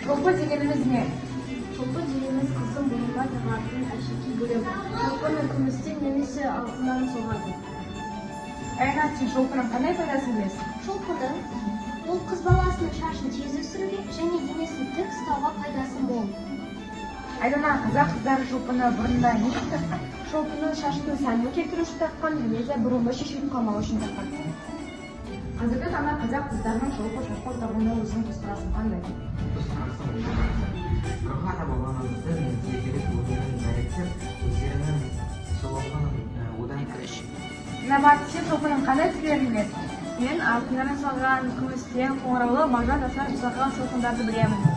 Шолпы дегенimiz ne? Шолпы дегенimiz kızın boyunma tağatının әшеки bölümü. Шолпыны күмістен немесе алтыннан соғады. Айнат, сен шолпының қандай пайдасын білесің? Шолпыны ол қыз баласының шашын тез өсіруге және денесін тік ұстауға пайдасы мол. Айдана, қазақ қыздары шолпыны бұрында не үшін таққан? Шолпыны шаштың сәнін келтіру үшін таққан, және де бұрынғы шешіліп қалмау үшін таққан. Қазіргі таңда қазақ қыздарының шолпы шашқа тағуына өзің көзқарасың қандай? Бұрынғы ата-бабамыздың ертегілік өнерін дәріптеп, өздерінің шолпын одан күреш. Набат, сен шолпының қандай түрлерін білесің? Мен алтыннан жасалған күмістен қоңыраулы маржан жасалған шолпындарды білемін.